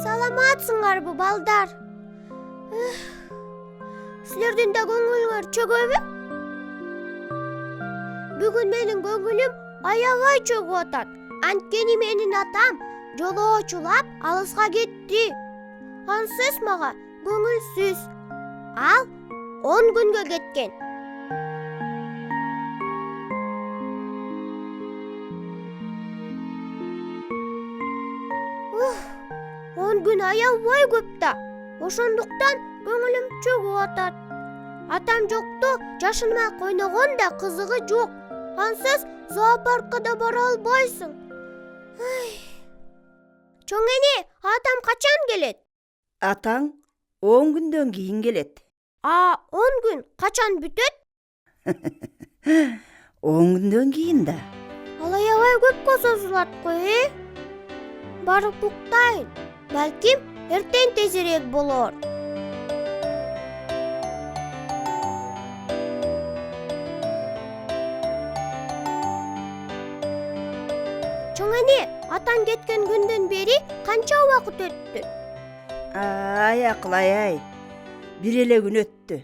Саламатсыңарбы, балдар? Силердин да көңүлүңөр чөгөбү? Бүгүн менин көңүлүм аябай чөгүп атат. Анткени менин атам жолоочулап алыска кетти. Ансыз мага көңүлсүз. Ал 10 күнгө кеткен. Күн аябай көп да. Ошондуктан көңүлүм чөгүп атат. Атам жокто жашынмак ойногон да кызыгы жок. Ансыз зоопаркка да бара албайсың. Чоң эне, атам качан келет? Атаң 10 күндөн кийин келет. 10 күн качан бүтөт? 10 күндөн кийин да. Ал аябай көпкө созулат го, Барып уктайын. Балким эртең тезирээк болор. Чоң эне, атаң кеткен күндөн бери канча убакыт өттү? Акылай, бир эле күн өттү.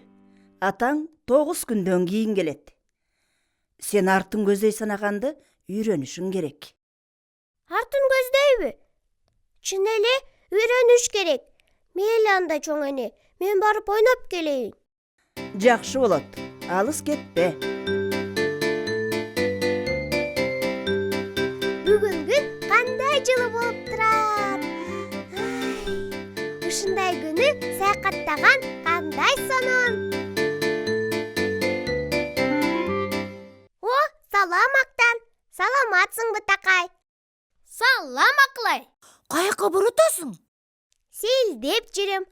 Атаң 9 күндөн кийин келет. Сен артын көздөй санаганды үйрөнүшүң керек. Артын көздөйбү? Чын эле үйрөнүш керек. Мейли анда, чоң эне, мен барып ойноп келейин. Жакшы болот. Алыс кетпе. Бүгүн күн кандай жылы болуп турат. Ушундай күнү саякаттаган кандай сонун. Салам Актан. Саламатсыңбы, такай? Салам, Акылай. Каяка баратасың? Сейилдеп жүрөм.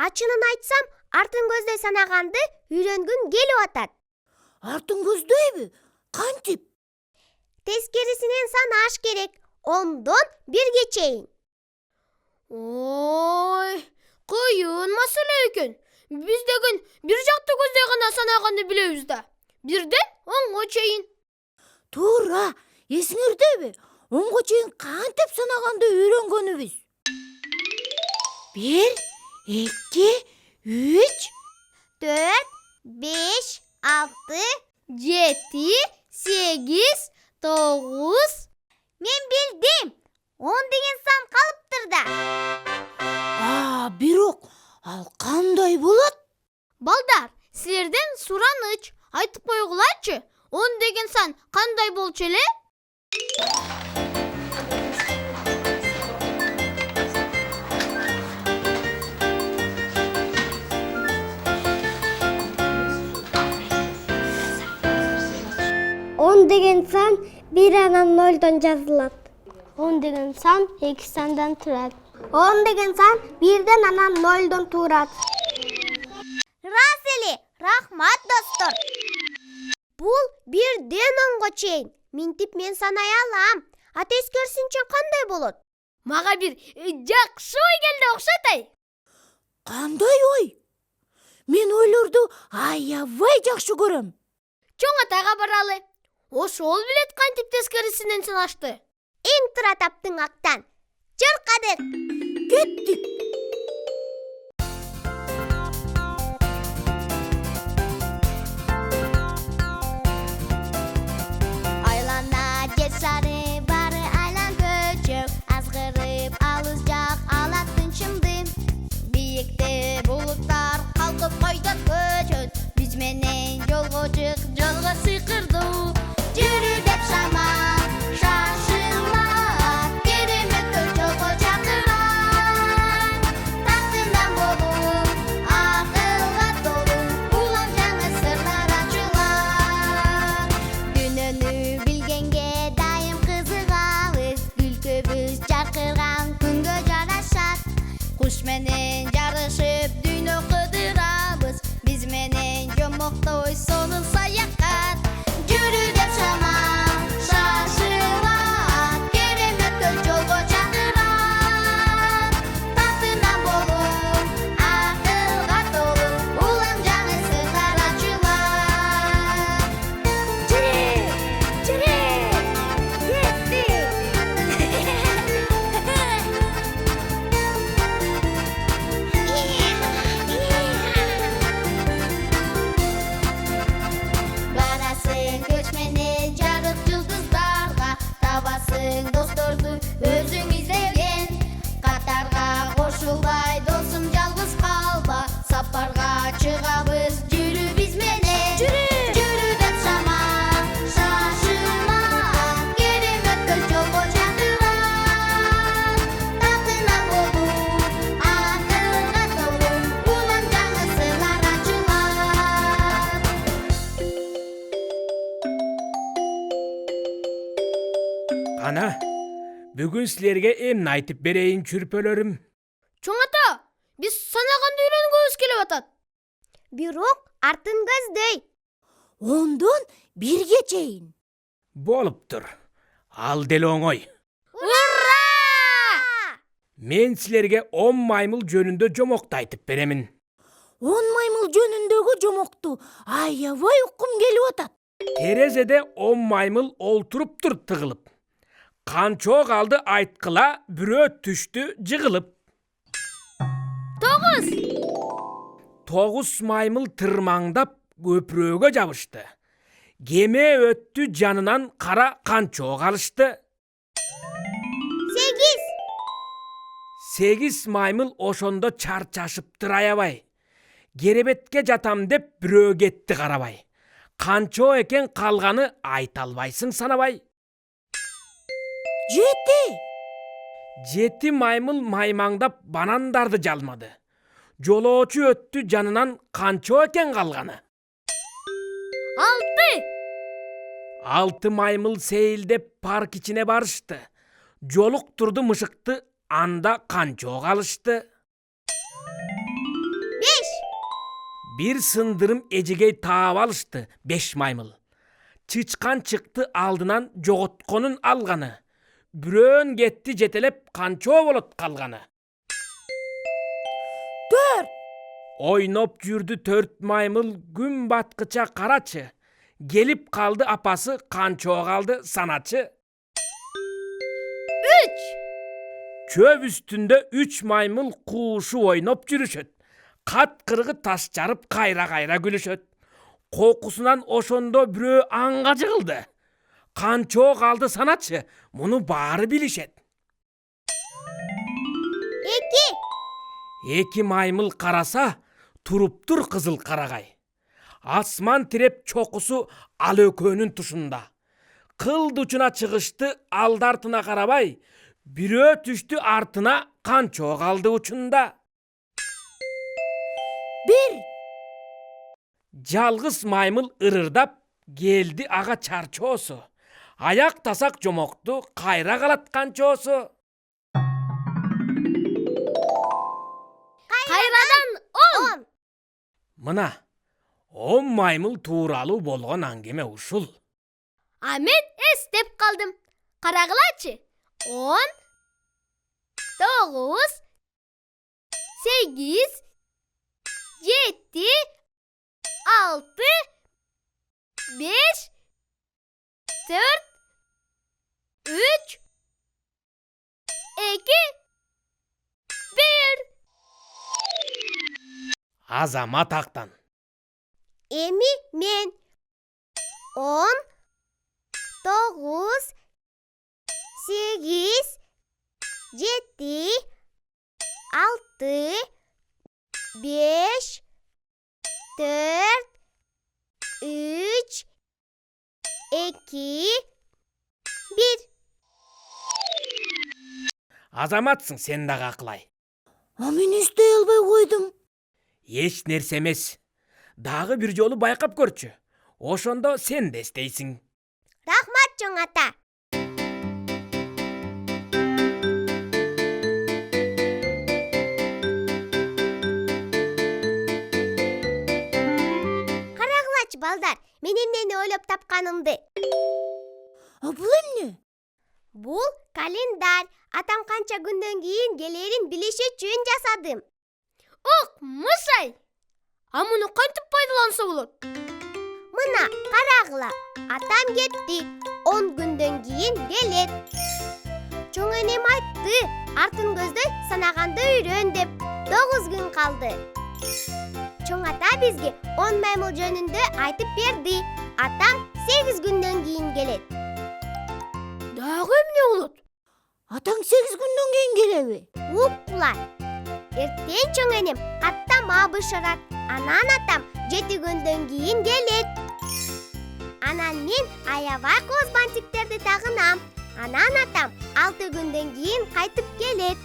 Ачынын айтсам, артын көздөй санаганды үйрөнгүм келип атат. Артын көздөйбү? Кантип? Тескерисинен санаш керек. 10дон 1ге чейин. Ой, кыйын маселе экен. Биз деген бир жакты көздөй гана санаганды билебиз да. 1ден 10га чейин. Туура, эсиңердеби? 10га чейин кантип санаганды үйрөнгөнүбүз? 1, 2, 3, 4, 5, 6, 7, 8, 9. Мен билдим. 10 деген сан калыптыр да. Бирок ал кандай болот? Балдар, силерден сураныч. Айтып койгулачы, 10 деген сан кандай болчу эле? Деген сан 1 анан 0дон жазылат. 10 деген сан 2 сандан турат. 10 деген сан 1ден анан 0дон турат. Рас эле, рахмат достор. Бул 1ден 10га чейин. Минтип мен санай алам. А тескерисинче кандай болот? Мага бир жакшы ой келди окшотой. Кандай ой? Мен ойлорду аябай жакшы көрөм. Чоң атага баралы. Ошол билет кантип тескерисинен санашты. Эң тура таптың, Актан. Чуркадык. Кеттик. Айлана жер шары бары айлан көчөк, азгырып алыс жак алат тынчымды. Бийикте булуттар калкып койдот көчөт, биз менен жолго чык, жолго сыйкырдуу. Жүрү деп шама, шашылма, кереметтер жолго чакырат. Ana, бүгүн силерге эмне айтып берейин чүрпөлөрүм? Чоң ата, биз санаганды үйрөнгөбүз келип атат. Бирок артын көздөй. 10-дон 1-ге чейин. Болуптур. Ал деле оңой. Ура! Мен силерге 10 маймыл жөнүндө жомокту айтып беремин. 10 маймыл жөнүндөгү жомокту аябай уккум келип атат. Терезеде 10 маймыл олтуруптур тыгылып. Канчоо калды айткыла, бирөө түштү жыгылып. 9 маймыл тырмаңдап көпүрөгө жабышты. Кеме өттү жанынан, кара канчоо калышты. 8 маймыл ошондо чарчашыптыр аябай. Керебетке жатам деп бирөө кетти карабай. Канчоо экен калганы айта албайсың санабай. 7 маймыл маймаңдап банандарды жалмады. Жолоочу өттү жанынан, канчоо экен калганы. 6 маймыл сейилдеп парк ичине барышты. Жолук турду мышыкты, анда канчоо калышты. 1 сындырым эжегей таап алышты 5 маймыл. Чычкан чыкты алдынан, жоготконун алганы. Бирөөн кетти жетелеп, канчоо болот калганы. 4. Ойноп жүрдү 4 маймыл, күн баткыча карачы. Келип калды апасы, канчоо калды саначы. 3. Чөп үстүндө 3 маймыл куушу ойноп жүрүшөт. Кат кыргы таш жарып, кайра күлүшөт. Кокусунан ошондо бирөө анга жыгылды. Канчоо калды саначы, муну баары билишет. 2 маймыл караса, туруптур кызыл карагай. Асман тиреп чокусу ал экөөнүн тушунда. Кылд учуна чыгышты, алды артына карабай. Бирөө түштү артына, канчоо калды учунда. 1. Жалгыз маймыл ырырдап, келди ага чарчоосу. Аяк тасак жомокту, кайра калат канчоосу. Кайрадан 10. Мына 10 маймыл тууралуу болгон аңгеме ушул. А мен эстеп калдым. Карагылачы. 10, 9, 8, 7, 6, 5, 4, 3, 2, 1. Азамат Актан. Эми мен 10, 9, 8, 7, 6, 5, 4, 3, 2, 1. Азаматсың сен дагы акылай. А мен эстей албай койдум. Эч нерсе эмес. Дагы бир жолу байкап көрчү. Ошондо сен де эстейсиң. Рахмат, чоң ата. Карагылачы балдар, мен эмнени ойлоп тапканымды. А бул эмне? Бул календарь. Атам канча күндөн кийин келерин билиш үчүн жасадым. Ок, мышай. А муну кантип пайдаланса болот? Мына, карагыла. Атам кетти. 10 күндөн кийин келет. Чоң энем айтты, артын көздөй санаганды үйрөн деп. 9 күн калды. Чоң ата бизге 10 маймыл жөнүндө айтып берди. Атам 8 күндөн кийин келет. Дагы эмне болот? Атаң 8 күндөн кийин келеби? Уккулар. Эртең чоң энем каттам абышырат. Анан атам 7 күндөн кийин келет. Анан мен аябай кооз бантиктерди тагынам. Анан атам 6 күндөн кийин кайтып келет.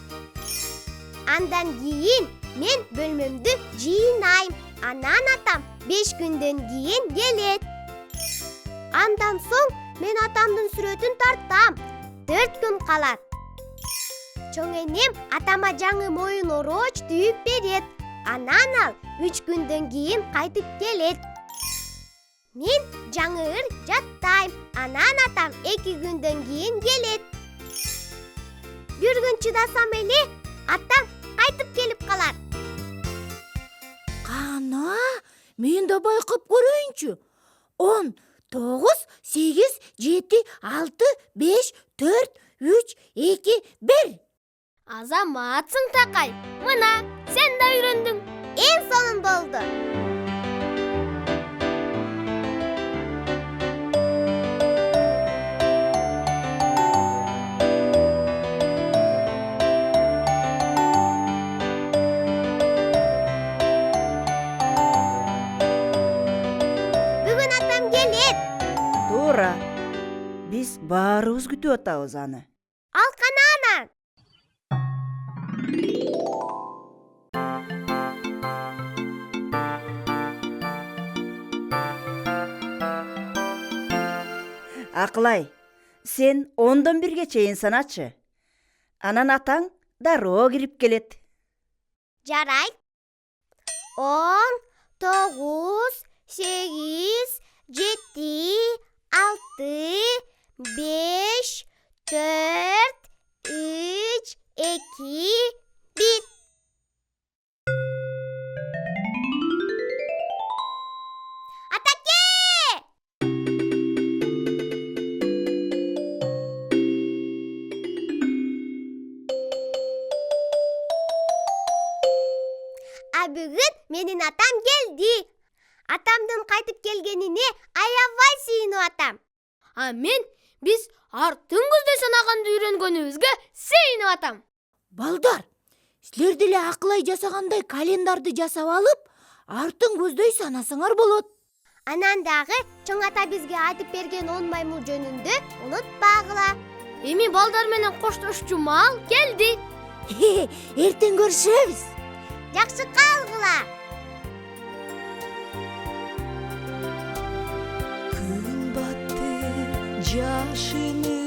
Андан кийин мен бөлмөмдү жыйнайм. Анан атам 5 күндөн кийин келет. Андан соң мен атамдын сүрөтүн тартам. 4 күн калат. Чоң энем атама жаңы моюн ороч түйүп берет. Анан ал 3 күндөн кийин кайтып келет. Мен жаңы ыр жаттайм. Анан атам 2 күндөн кийин келет. Бир күн чыдасам эле, атам кайтып келип калат. Кана, мен да байкап көрөйүнчү. 10, 9, 8, 7, 6, 5, 4, 3, 2, 1. Азаматсың Такай. Мына, сен да үйрөндүң. Эң сонун болду. Бүгүн атам келет. Туура. Биз баарыбыз күтүп атабыз аны. Ал кана анан. Акылай, сен 10дон 1ге чейин саначы. Анан атаң дароо кирип келет. Жарайт. 10, 9, 8, 7, 6, 5, 4, 3, 2, 1. Атаке! Бүгүн менин атам келди. Атамдын кайтып келгенине аябай сүйүнүп атам. Мен биз артын көздөй санаганды үйрөнгөнүбүзгө сүйүнүп атам. Балдар, силер деле Акылай жасагандай календарды жасап алып, артын көздөй санасаңар болот. Анан дагы чоң ата бизге айтып берген 10 маймыл жөнүндө унутпагыла. Эми балдар менен коштошчу маал келди. Эртең көрүшөбүз. Жакшы калгыла. Күн батты жашыны